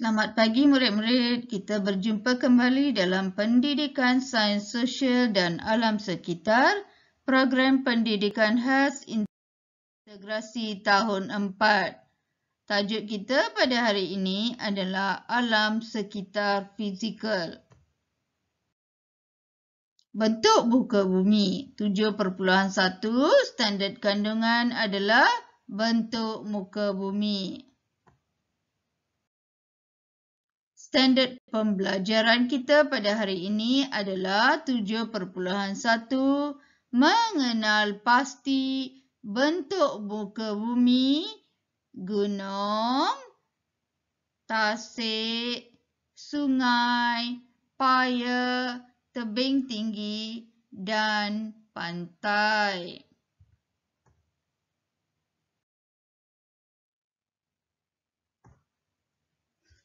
Selamat pagi murid-murid, kita berjumpa kembali dalam Pendidikan Sains Sosial dan Alam Sekitar, Program Pendidikan Khas Integrasi Tahun 4. Tajuk kita pada hari ini adalah Alam Sekitar Fizikal. Bentuk muka bumi 7.1 standard kandungan adalah bentuk muka bumi. Standard pembelajaran kita pada hari ini adalah 7.1 mengenal pasti bentuk muka bumi, gunung, tasik, sungai, paya, tebing tinggi dan pantai.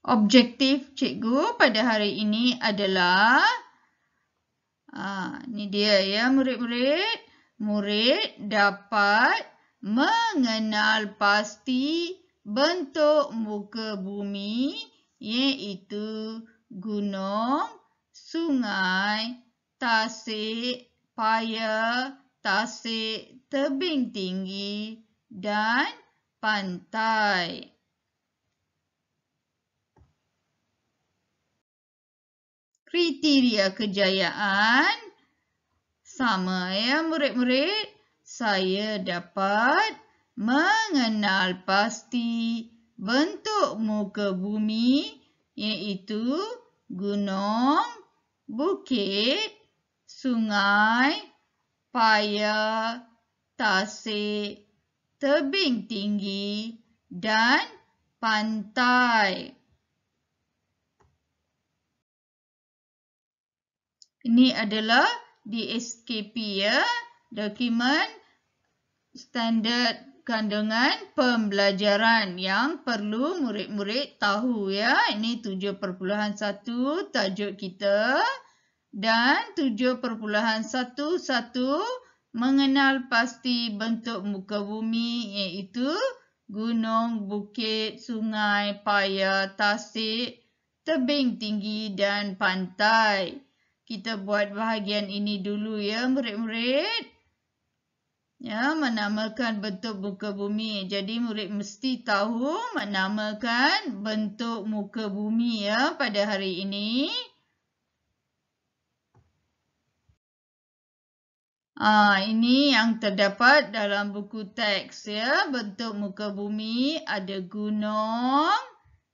Objektif cikgu pada hari ini adalah ni dia ya murid-murid. Murid dapat mengenal pasti bentuk muka bumi iaitu gunung, sungai, tasik, paya, tasik, tebing tinggi dan pantai. Kriteria kejayaan sama ya murid-murid. Saya dapat mengenal pasti bentuk muka bumi iaitu gunung, bukit, sungai, paya, tasik, tebing tinggi dan pantai. Ini adalah DSKP ya, dokumen standard kandungan pembelajaran yang perlu murid-murid tahu ya. Ini 7.1 tajuk kita dan 7.11 mengenal pasti bentuk muka bumi iaitu gunung, bukit, sungai, paya, tasik, tebing tinggi dan pantai. Kita buat bahagian ini dulu ya murid-murid. Ya, menamakan bentuk muka bumi. Jadi murid mesti tahu menamakan bentuk muka bumi ya pada hari ini. Ini yang terdapat dalam buku teks ya. Bentuk muka bumi ada gunung,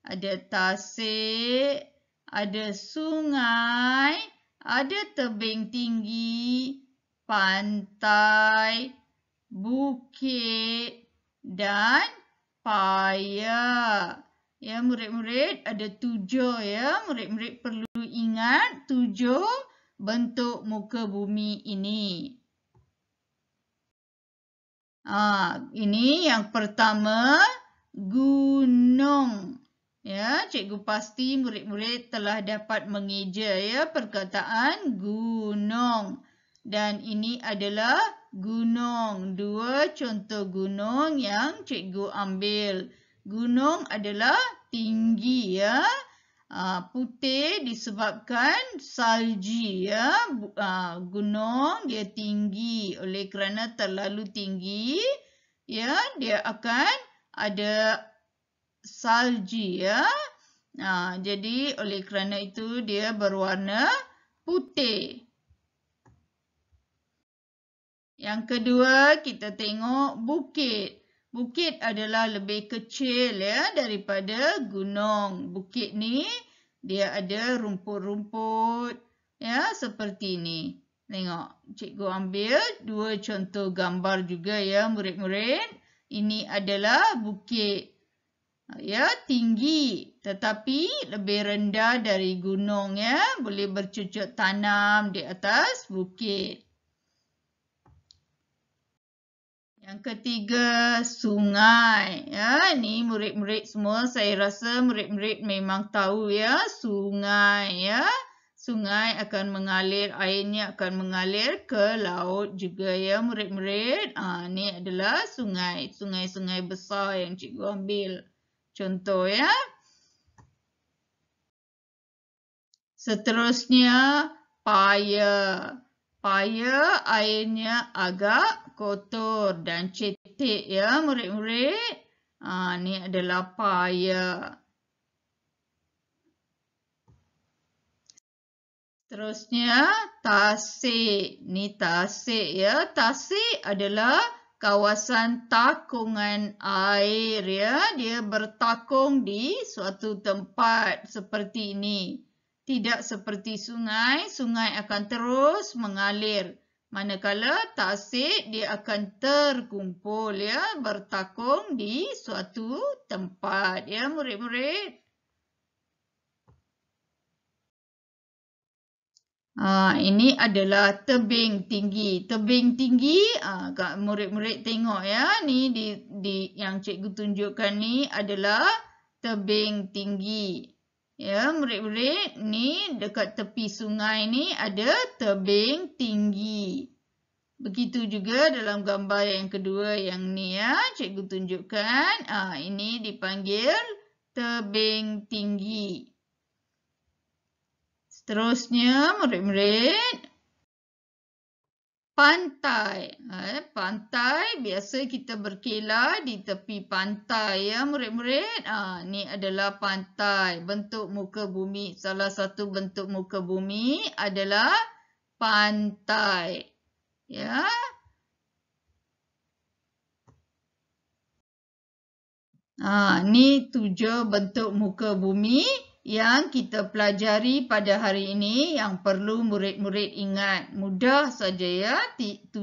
ada tasik, ada sungai, ada tebing tinggi, pantai, bukit dan paya. Ya murid-murid ada 7 ya. Murid-murid perlu ingat 7 bentuk muka bumi ini. Ini yang pertama gunung. Ya, cikgu pasti murid-murid telah dapat mengeja ya perkataan gunung. Dan ini adalah gunung. 2 contoh gunung yang cikgu ambil. Gunung adalah tinggi ya. Putih disebabkan salji ya. Gunung dia tinggi oleh kerana terlalu tinggi ya, dia akan ada salji ya. Jadi oleh kerana itu dia berwarna putih. Yang kedua kita tengok bukit. Bukit adalah lebih kecil ya daripada gunung. Bukit ni dia ada rumput-rumput ya seperti ni. Tengok, cikgu ambil 2 contoh gambar juga ya murid-murid. Ini adalah bukit. Ya, tinggi tetapi lebih rendah dari gunung ya. Boleh bercucuk tanam di atas bukit. Yang ketiga, sungai. Ya, ni murid-murid semua saya rasa murid-murid memang tahu ya, sungai ya. Sungai akan mengalir, airnya akan mengalir ke laut juga ya murid-murid. Ni adalah sungai, sungai-sungai besar yang cikgu ambil contoh ya. Seterusnya, paya. Paya airnya agak kotor dan cetek ya murid-murid. Ni adalah paya. Terusnya, tasik. Ni tasik ya. Tasik adalah kawasan takungan air ya. Dia bertakung di suatu tempat seperti ini. Tidak seperti sungai. Sungai akan terus mengalir. Manakala tasik dia akan terkumpul ya, bertakung di suatu tempat ya murid-murid. Ini adalah tebing tinggi. Tebing tinggi, murid-murid tengok ya. Ni yang cikgu tunjukkan ni adalah tebing tinggi. Ya, murid-murid, ni dekat tepi sungai ni ada tebing tinggi. Begitu juga dalam gambar yang kedua yang ni ya, cikgu tunjukkan. Ini dipanggil tebing tinggi. Seterusnya, murid-murid, pantai. Pantai, biasa kita berkelah di tepi pantai ya murid-murid. Ni adalah pantai. Bentuk muka bumi, salah satu bentuk muka bumi adalah pantai. Ya. Ni 7 bentuk muka bumi yang kita pelajari pada hari ini yang perlu murid-murid ingat. Mudah saja ya, 7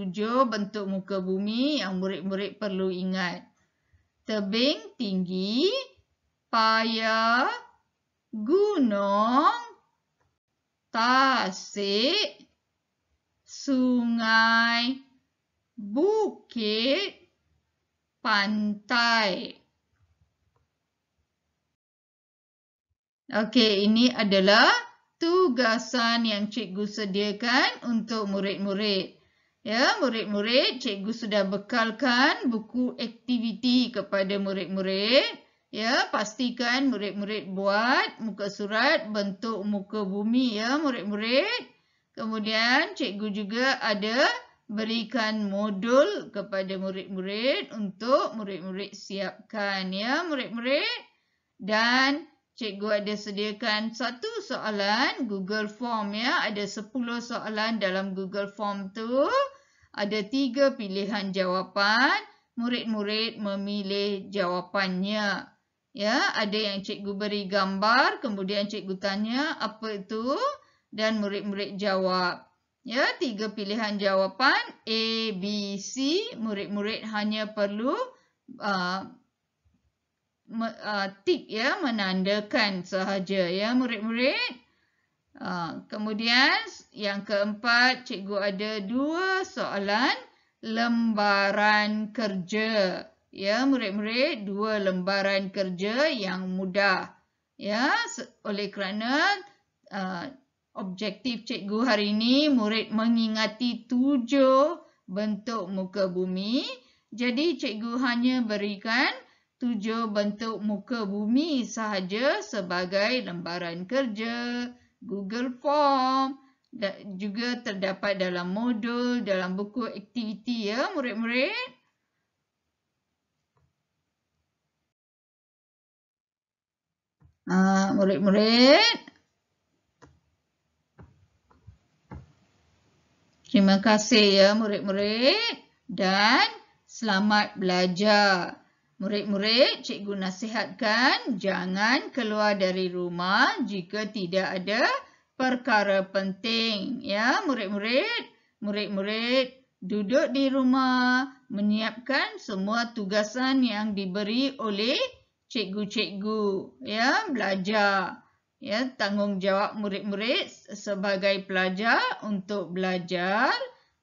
bentuk muka bumi yang murid-murid perlu ingat. Tebing tinggi, paya, gunung, tasik, sungai, bukit, pantai. Okey, ini adalah tugasan yang cikgu sediakan untuk murid-murid. Ya, murid-murid, cikgu sudah bekalkan buku aktiviti kepada murid-murid. Ya, pastikan murid-murid buat muka surat bentuk muka bumi ya, murid-murid. Kemudian, cikgu juga ada berikan modul kepada murid-murid untuk murid-murid siapkan ya, murid-murid. Dan cikgu ada sediakan satu soalan Google Form ya. Ada 10 soalan dalam Google Form tu. Ada 3 pilihan jawapan. Murid-murid memilih jawapannya. Ya, ada yang cikgu beri gambar, kemudian cikgu tanya apa itu dan murid-murid jawab. Ya, 3 pilihan jawapan A, B, C. Murid-murid hanya perlu tik ya, menandakan sahaja ya murid-murid. Kemudian yang keempat, cikgu ada 2 soalan lembaran kerja. Ya murid-murid, 2 lembaran kerja yang mudah. Ya, oleh kerana objektif cikgu hari ini murid mengingati 7 bentuk muka bumi. Jadi cikgu hanya berikan 7 bentuk muka bumi sahaja sebagai lembaran kerja, Google Form, dan juga terdapat dalam modul, dalam buku aktiviti ya murid-murid. Murid-murid, terima kasih ya murid-murid dan selamat belajar. Murid-murid, cikgu nasihatkan jangan keluar dari rumah jika tidak ada perkara penting. Ya, murid-murid. Murid-murid duduk di rumah, menyiapkan semua tugasan yang diberi oleh cikgu-cikgu. Ya, belajar. Ya, tanggungjawab murid-murid sebagai pelajar untuk belajar.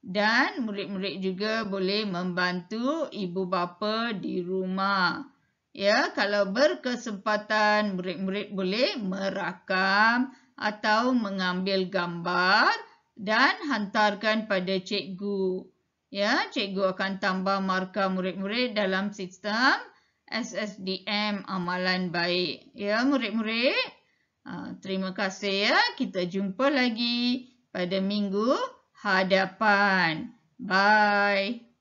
Dan murid-murid juga boleh membantu ibu bapa di rumah. Ya, kalau berkesempatan murid-murid boleh merakam atau mengambil gambar dan hantarkan pada cikgu. Ya, cikgu akan tambah markah murid-murid dalam sistem SSDM amalan baik. Ya, murid-murid. Terima kasih ya. Kita jumpa lagi pada minggu hadapan. Bye.